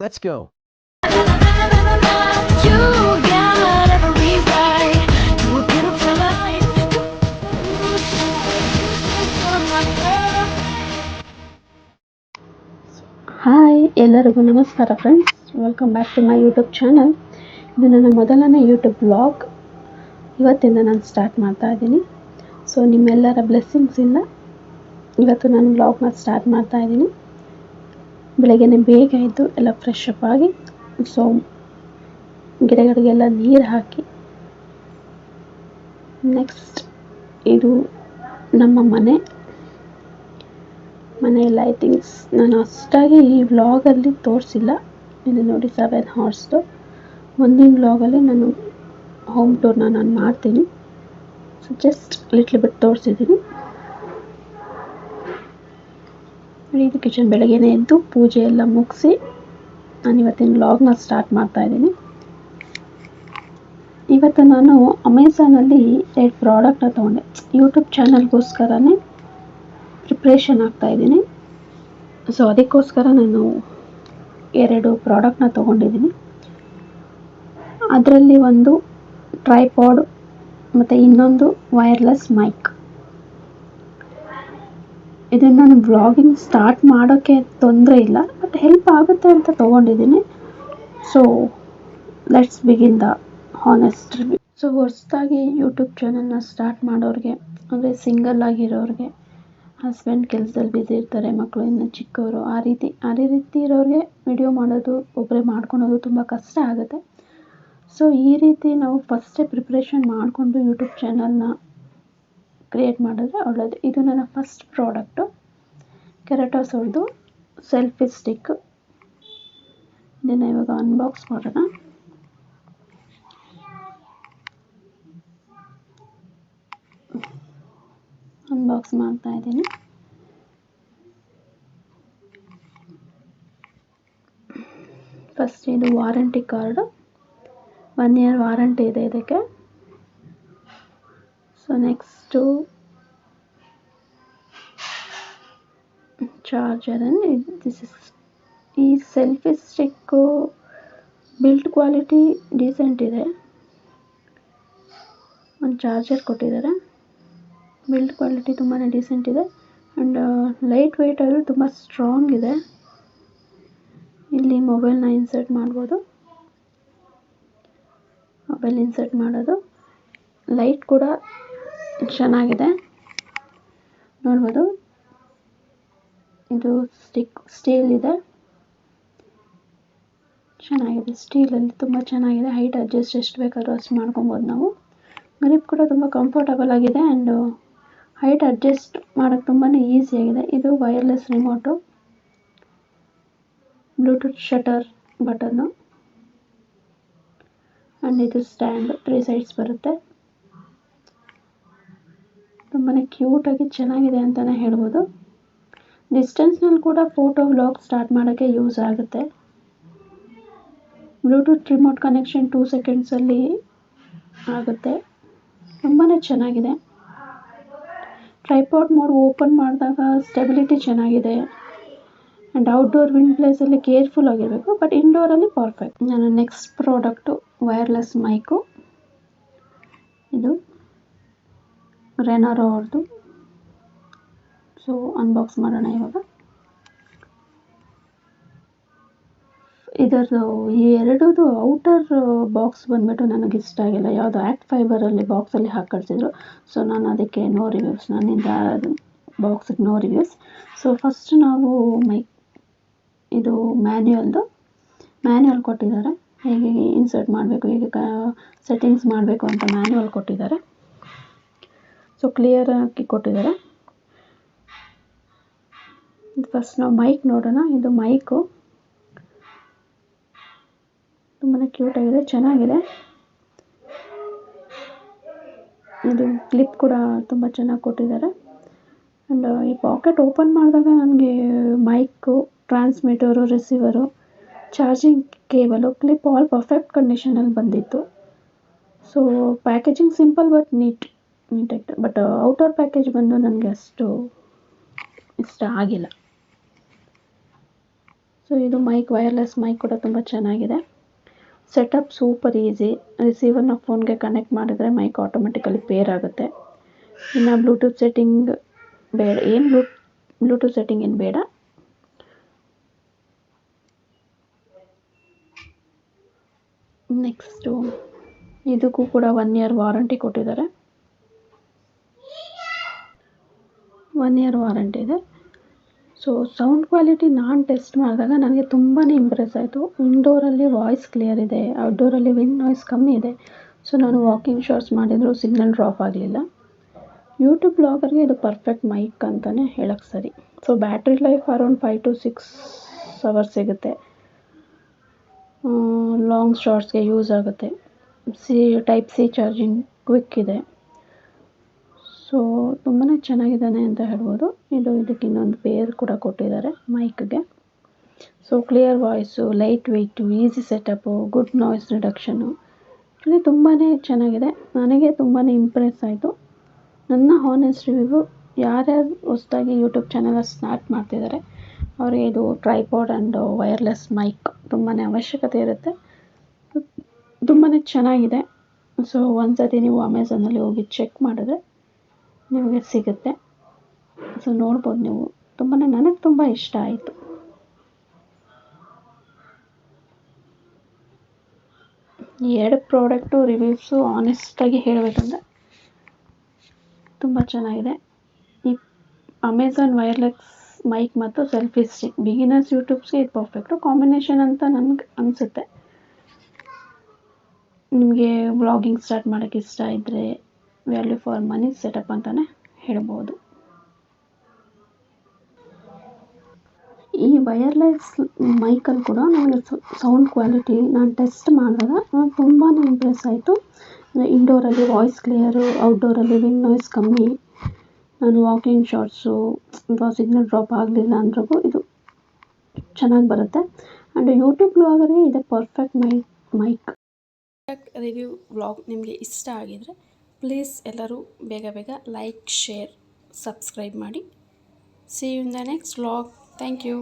Let's go. You got every right to a beautiful life. Hi ಎಲ್ಲರಿಗೂ ನಮಸ್ಕಾರ friends, welcome back to my YouTube channel. ಇದು ನನ್ನ ಮೊದಲನೇ YouTube blog. ಇವತ್ತಿಂದ ನಾನು ಸ್ಟಾರ್ಟ್ ಮಾಡ್ತಾ ಇದ್ದೀನಿ. ಸೊ ನಿಮ್ಮೆಲ್ಲರ ಬ್ಲೆಸ್ಸಿಂಗ್ಸಿಂದ ಇವತ್ತು ನಾನು ಬ್ಲಾಗ್ನ ಸ್ಟಾರ್ಟ್ ಮಾಡ್ತಾ ಇದ್ದೀನಿ. ಬೆಳಗ್ಗೆನೇ ಬೇಗ ಇದ್ದು ಎಲ್ಲ ಫ್ರೆಶ್ ಅಪ್ ಆಗಿ, ಸೊ ಗಿಡಗಳಿಗೆಲ್ಲ ನೀರು ಹಾಕಿ, ನೆಕ್ಸ್ಟ್ ಇದು ನಮ್ಮ ಮನೆ ಲೈಟಿಂಗ್ಸ್ ನಾನು ಅಷ್ಟಾಗಿ ಈ ವ್ಲಾಗಲ್ಲಿ ತೋರಿಸಿಲ್ಲ. ಇದು ನೋಡಿ 7 ಹಾರ್ಸ್ದು. ಮುಂದಿನ ವ್ಲಾಗಲ್ಲಿ ನಾನು ಹೋಮ್ ಟೂರ್ನ ನಾನು ಮಾಡ್ತೀನಿ. ಸೊ ಜಸ್ಟ್ ಲಿಟ್ಲ್ ಬಿಟ್ ತೋರಿಸಿದ್ದೀನಿ. ಇದು ಕಿಚನ್. ಬೆಳಗ್ಗೆನೇ ಎದ್ದು ಪೂಜೆ ಎಲ್ಲ ಮುಗಿಸಿ ನಾನು ಇವತ್ತಿನ ವ್ಲಾಗ್ನ ಸ್ಟಾರ್ಟ್ ಮಾಡ್ತಾ ಇದ್ದೀನಿ. ಇವತ್ತು ನಾನು ಅಮೆಝಾನಲ್ಲಿ 2 ಪ್ರಾಡಕ್ಟ್ನ ತೊಗೊಂಡೆ. ಯೂಟ್ಯೂಬ್ ಚಾನಲ್ಗೋಸ್ಕರನೇ ಪ್ರಿಪ್ರೇಷನ್ ಆಗ್ತಾ ಇದ್ದೀನಿ. ಸೊ ಅದಕ್ಕೋಸ್ಕರ ನಾನು 2 ಪ್ರಾಡಕ್ಟ್ನ ತೊಗೊಂಡಿದ್ದೀನಿ. ಅದರಲ್ಲಿ ಒಂದು ಟ್ರೈಪಾಡ್ ಮತ್ತು ಇನ್ನೊಂದು ವೈರ್ಲೆಸ್ ಮೈಕ್. ಇದನ್ನು ನಾನು ವ್ಲಾಗಿಂಗ್ ಸ್ಟಾರ್ಟ್ ಮಾಡೋಕ್ಕೆ ತೊಂದರೆ ಇಲ್ಲ, ಬಟ್ ಹೆಲ್ಪ್ ಆಗುತ್ತೆ ಅಂತ ತೊಗೊಂಡಿದ್ದೀನಿ. So let's begin the honest review. So ಹೊಸದಾಗಿ ಯೂಟ್ಯೂಬ್ ಚಾನಲ್ನ ಸ್ಟಾರ್ಟ್ ಮಾಡೋರಿಗೆ, ಅಂದರೆ ಸಿಂಗಲ್ ಆಗಿರೋರಿಗೆ, ಹಸ್ಬೆಂಡ್ ಕೆಲಸದಲ್ಲಿ ಬ್ಯುಸಿ ಇರ್ತಾರೆ, ಮಕ್ಕಳು ಇನ್ನು ಚಿಕ್ಕವರು, ಆ ರೀತಿ ಇರೋರಿಗೆ ವಿಡಿಯೋ ಮಾಡೋದು, ಒಬ್ಬರೇ ಮಾಡ್ಕೊಳೋದು ತುಂಬ ಕಷ್ಟ ಆಗುತ್ತೆ. ಸೊ ಈ ರೀತಿ ನಾವು ಫಸ್ಟೇ ಪ್ರಿಪ್ರೇಷನ್ ಮಾಡಿಕೊಂಡು ಯೂಟ್ಯೂಬ್ ಚಾನಲ್ನ ಕ್ರಿಯೇಟ್ ಮಾಡಿದ್ರೆ ಒಳ್ಳೆಯದು. ಇದು ನನ್ನ ಫಸ್ಟ್ ಪ್ರಾಡಕ್ಟು, ಕೆರಾಟೋಸ್ ಅವ್ರದ್ದು ಸೆಲ್ಫಿ ಸ್ಟಿಕ್. ಇದನ್ನು ಇವಾಗ ಅನ್ಬಾಕ್ಸ್ ಮಾಡೋಣ. ಅನ್ಬಾಕ್ಸ್ ಮಾಡ್ತಾ ಇದ್ದೀನಿ. ಫಸ್ಟ್ ಇದು ವಾರಂಟಿ ಕಾರ್ಡು, 1 ಇಯರ್ ವಾರಂಟಿ ಇದೆ ಇದಕ್ಕೆ. So next charger. ಈ selfie stick build quality decent ಇದೆ. ಒಂದು ಚಾರ್ಜರ್ ಕೊಟ್ಟಿದ್ದಾರೆ. ಬಿಲ್ಡ್ ಕ್ವಾಲಿಟಿ ತುಂಬಾ ಡೀಸೆಂಟ್ ಇದೆ ಆ್ಯಂಡ್ ಲೈಟ್ ವೆಯ್ಟ್ ಆದರೂ ತುಂಬ ಸ್ಟ್ರಾಂಗ್ ಇದೆ. ಇಲ್ಲಿ ಮೊಬೈಲ್ನ ಇನ್ಸರ್ಟ್ ಮಾಡ್ಬೋದು. ಮೊಬೈಲ್ ಇನ್ಸರ್ಟ್ ಮಾಡೋದು. ಲೈಟ್ ಕೂಡ ಚೆನ್ನಾಗಿದೆ, ನೋಡ್ಬೋದು. ಇದು ಸ್ಟೀಲ್ ಇದೆ, ಚೆನ್ನಾಗಿದೆ. ಸ್ಟೀಲಲ್ಲಿ ತುಂಬ ಚೆನ್ನಾಗಿದೆ. ಹೈಟ್ ಅಡ್ಜಸ್ಟ್ ಎಷ್ಟು ಬೇಕಾದ್ರೂ ಅಷ್ಟು ಮಾಡ್ಕೊಬೋದು ನಾವು. ಗ್ರಿಪ್ ಕೂಡ ತುಂಬ ಕಂಫರ್ಟಬಲ್ ಆಗಿದೆ ಆ್ಯಂಡ್ ಹೈಟ್ ಅಡ್ಜಸ್ಟ್ ಮಾಡೋಕ್ಕೆ ತುಂಬಾ ಈಸಿಯಾಗಿದೆ. ಇದು wireless remote, Bluetooth shutter button and ಇದು ಸ್ಟ್ಯಾಂಡ್ 3 ಸೈಡ್ಸ್ ಬರುತ್ತೆ. ತುಂಬಾ ಕ್ಯೂಟಾಗಿ ಚೆನ್ನಾಗಿದೆ ಅಂತಲೇ ಹೇಳ್ಬೋದು. ಡಿಸ್ಟೆನ್ಸ್ನಲ್ಲಿ ಕೂಡ ಫೋಟೋ ವ್ಲಾಗ್ ಸ್ಟಾರ್ಟ್ ಮಾಡೋಕ್ಕೆ ಯೂಸ್ ಆಗುತ್ತೆ. ಬ್ಲೂಟೂತ್ ರಿಮೋಟ್ ಕನೆಕ್ಷನ್ 2 ಸೆಕೆಂಡ್ಸಲ್ಲಿ ಆಗುತ್ತೆ. ತುಂಬಾ ಚೆನ್ನಾಗಿದೆ. ಟ್ರೈಪಾಡ್ ಮೋಡ್ ಓಪನ್ ಮಾಡಿದಾಗ ಸ್ಟೆಬಿಲಿಟಿ ಚೆನ್ನಾಗಿದೆ ಆ್ಯಂಡ್ ಔಟ್ಡೋರ್ ವಿಂಡ್ ಪ್ಲೇಸಲ್ಲಿ ಕೇರ್ಫುಲ್ ಆಗಿರಬೇಕು, ಬಟ್ ಇಂಡೋರಲ್ಲಿ ಪರ್ಫೆಕ್ಟ್. ನನ್ನ ನೆಕ್ಸ್ಟ್ ಪ್ರಾಡಕ್ಟು ವೈರ್ಲೆಸ್ ಮೈಕು. ಇದು ರೆನಾರೋ ಅವ್ರದ್ದು. ಸೊ ಅನ್ಬಾಕ್ಸ್ ಮಾಡೋಣ ಇವಾಗ. ಇದರದು ಈ ಎರಡೂದು ಔಟರ್ ಬಾಕ್ಸ್ ಬಂದುಬಿಟ್ಟು ನನಗೆ ಇಷ್ಟ ಆಗಿಲ್ಲ. ಯಾವುದೋ ಆ್ಯಕ್ಟ್ ಫೈಬರಲ್ಲಿ ಬಾಕ್ಸಲ್ಲಿ ಹಾಕಿ ಕಳಿಸಿದ್ರು. ಸೊ ನಾನು ಅದಕ್ಕೆ ನೋ ರಿವ್ಯೂಸ್, ನನ್ನಿಂದ ಬಾಕ್ಸಿಗೆ ನೋ ರಿವ್ಯೂಸ್. ಸೊ ಫಸ್ಟ್ ನಾವು ಇದು ಮ್ಯಾನ್ಯುವಲ್ ಕೊಟ್ಟಿದ್ದಾರೆ. ಹೇಗೆ ಇನ್ಸರ್ಟ್ ಮಾಡಬೇಕು, ಹೇಗೆ ಸೆಟ್ಟಿಂಗ್ಸ್ ಮಾಡಬೇಕು ಅಂತ ಮ್ಯಾನ್ಯುವಲ್ ಕೊಟ್ಟಿದ್ದಾರೆ. ಸೊ ಕ್ಲಿಯರ್ ಆಗಿ ಕೊಟ್ಟಿದ್ದಾರೆ. ಫಸ್ಟ್ ನಾವು ಮೈಕ್ ನೋಡೋಣ. ಇದು ಮೈಕು ತುಂಬಾ ಕ್ಯೂಟಾಗಿದೆ, ಚೆನ್ನಾಗಿದೆ. ಇದು ಕ್ಲಿಪ್ ಕೂಡ ತುಂಬ ಚೆನ್ನಾಗಿ ಕೊಟ್ಟಿದ್ದಾರೆ ಆ್ಯಂಡ್ ಈ ಪಾಕೆಟ್ ಓಪನ್ ಮಾಡಿದಾಗ ನನಗೆ mic, transmitter, receiver, charging cable, clip all perfect ಕಂಡೀಷನಲ್ಲಿ ಬಂದಿತ್ತು. ಸೊ ಪ್ಯಾಕೇಜಿಂಗ್ ಸಿಂಪಲ್ ಬಟ್ ನೀಟಾಗಿತ್ತು. ಬಟ್ ಔಟರ್ ಪ್ಯಾಕೇಜ್ ಬಂದು ನನಗೆ ಅಷ್ಟು ಇಷ್ಟ ಆಗಿಲ್ಲ. ಸೊ ಇದು ಮೈಕ್, ವೈರ್ಲೆಸ್ ಮೈಕ್ ಕೂಡ ತುಂಬ ಚೆನ್ನಾಗಿದೆ. Setup super easy. ರಿಸೀವರ್ನ ಫೋನ್ಗೆ ಕನೆಕ್ಟ್ ಮಾಡಿದರೆ ಮೈಕ್ ಆಟೋಮೆಟಿಕಲಿ ಪೇರ್ ಆಗುತ್ತೆ. ಇನ್ನು ಬ್ಲೂಟೂತ್ ಸೆಟ್ಟಿಂಗ್ ಬೇಡ, ಬ್ಲೂಟೂತ್ ಸೆಟ್ಟಿಂಗ್ ಏನು ಬೇಡ. ನೆಕ್ಸ್ಟು ಇದಕ್ಕೂ ಕೂಡ 1 ಇಯರ್ ವಾರಂಟಿ ಕೊಟ್ಟಿದ್ದಾರೆ. 1 ಇಯರ್ ವಾರಂಟಿ ಇದೆ. ಸೊ ಸೌಂಡ್ ಕ್ವಾಲಿಟಿ ನಾನು ಟೆಸ್ಟ್ ಮಾಡಿದಾಗ ನನಗೆ ತುಂಬಾ ಇಂಪ್ರೆಸ್ ಆಯಿತು. ಇಂಡೋರಲ್ಲಿ ವಾಯ್ಸ್ ಕ್ಲಿಯರ್ ಇದೆ, ಔಟ್ಡೋರಲ್ಲಿ ವಿಂಡ್ ನಾಯ್ಸ್ ಕಮ್ಮಿ ಇದೆ. ಸೊ ನಾನು ವಾಕಿಂಗ್ ಶಾರ್ಟ್ಸ್ ಮಾಡಿದರೂ ಸಿಗ್ನಲ್ ಡ್ರಾಪ್ ಆಗಲಿಲ್ಲ. ಯೂಟ್ಯೂಬ್ ಬ್ಲಾಗರ್ಗೆ ಇದು ಪರ್ಫೆಕ್ಟ್ ಮೈಕ್ ಅಂತಲೇ ಹೇಳಕ್ಕೆ ಸರಿ. So battery life around 5 to 6 hours ಸಿಗುತ್ತೆ. ಲಾಂಗ್ ಶಾರ್ಟ್ಸ್ಗೆ ಯೂಸ್ ಆಗುತ್ತೆ. ಟೈಪ್ ಸಿ ಚಾರ್ಜಿಂಗ್ ಕ್ವಿಕ್ ಇದೆ. ಸೊ ತುಂಬಾ ಚೆನ್ನಾಗಿದ್ದಾನೆ ಅಂತ ಹೇಳ್ಬೋದು. ಇದಕ್ಕೆ ಇನ್ನೊಂದು ಪೇರ್ ಕೂಡ ಕೊಟ್ಟಿದ್ದಾರೆ ಮೈಕ್ಗೆ. So clear voice, light weight, easy setup, good noise reduction, ಇದು ತುಂಬಾ ಚೆನ್ನಾಗಿದೆ. ನನಗೆ ತುಂಬಾ ಇಂಪ್ರೆಸ್ ಆಯಿತು. ನನ್ನ ಹಾನೆಸ್ಟ್ ರಿವ್ಯೂ, ಯಾರ್ಯಾರು ಹೊಸದಾಗಿ ಯೂಟ್ಯೂಬ್ ಚಾನಲ್ ಸ್ಟಾರ್ಟ್ ಮಾಡ್ತಿದ್ದಾರೆ ಅವರಿಗೆ ಇದು ಟ್ರೈಪಾಡ್ ಆ್ಯಂಡ್ ವೈರ್ಲೆಸ್ ಮೈಕ್ ತುಂಬಾ ಅವಶ್ಯಕತೆ ಇರುತ್ತೆ. ತುಂಬಾ ಚೆನ್ನಾಗಿದೆ. ಸೊ ಒಂದ್ಸತಿ ನೀವು ಅಮೆಝಾನಲ್ಲಿ ಹೋಗಿ ಚೆಕ್ ಮಾಡಿದ್ರೆ ನಿಮಗೆ ಸಿಗುತ್ತೆ. ಸೊ ನೋಡ್ಬೋದು ನೀವು. ನನಗೆ ತುಂಬ ಇಷ್ಟ ಆಯಿತು. ಈ 2 ಪ್ರಾಡಕ್ಟು ರಿವ್ಯೂಸು ಆನೆಸ್ಟಾಗಿ ಹೇಳಬೇಕಂದ್ರೆ ತುಂಬ ಚೆನ್ನಾಗಿದೆ. ಈ ಅಮೆಝಾನ್ ವೈರ್ಲೆಸ್ ಮೈಕ್ ಮತ್ತು ಸೆಲ್ಫಿ ಸ್ಟಿಕ್ ಬಿಗಿನರ್ಸ್ ಯೂಟ್ಯೂಬ್ಸ್ಗೆ ಇದು ಪರ್ಫೆಕ್ಟು ಕಾಂಬಿನೇಷನ್ ಅಂತ ನನಗೆ ಅನಿಸುತ್ತೆ. ನಿಮಗೆ ವ್ಲಾಗಿಂಗ್ ಸ್ಟಾರ್ಟ್ ಮಾಡೋಕ್ಕೆ ಇಷ್ಟ ಇದ್ದರೆ ವ್ಯಾಲ್ಯೂ ಫಾರ್ ಮನಿ ಸೆಟಪ್ ಅಂತಲೇ ಹೇಳ್ಬೋದು. ಈ ವೈರ್ಲೆಸ್ ಮೈಕಲ್ಲಿ ಕೂಡ ನನಗೆ ಸೌಂಡ್ ಕ್ವಾಲಿಟಿ ನಾನು ಟೆಸ್ಟ್ ಮಾಡಿದಾಗ ನನಗೆ ತುಂಬಾ ಇಂಪ್ರೆಸ್ ಆಯಿತು. ಇಂಡೋರಲ್ಲಿ ವಾಯ್ಸ್ ಕ್ಲಿಯರು, ಔಟ್ಡೋರಲ್ಲಿ ವಿಂಡ್ ನಾಯ್ಸ್ ಕಮ್ಮಿ. ನಾನು ವಾಕಿಂಗ್ ಶಾರ್ಟ್ಸು ಅಥವಾ ಸಿಗ್ನಲ್ ಡ್ರಾಪ್ ಆಗಲಿಲ್ಲ ಅಂದ್ರೂ ಇದು ಚೆನ್ನಾಗಿ ಬರುತ್ತೆ. ಆ್ಯಂಡ್ ಯೂಟ್ಯೂಬ್ ಬ್ಲಾಗರ್ಗೆ ಇದೆ ಪರ್ಫೆಕ್ಟ್ ಮೈಕ್. ರಿವ್ಯೂ ವ್ಲಾಗ್ ನಿಮಗೆ ಇಷ್ಟ ಆಗಿದರೆ ಪ್ಲೀಸ್ ಎಲ್ಲರೂ ಬೇಗ ಲೈಕ್, ಶೇರ್, ಸಬ್ಸ್ಕ್ರೈಬ್ ಮಾಡಿ. See you in the next vlog. Thank you.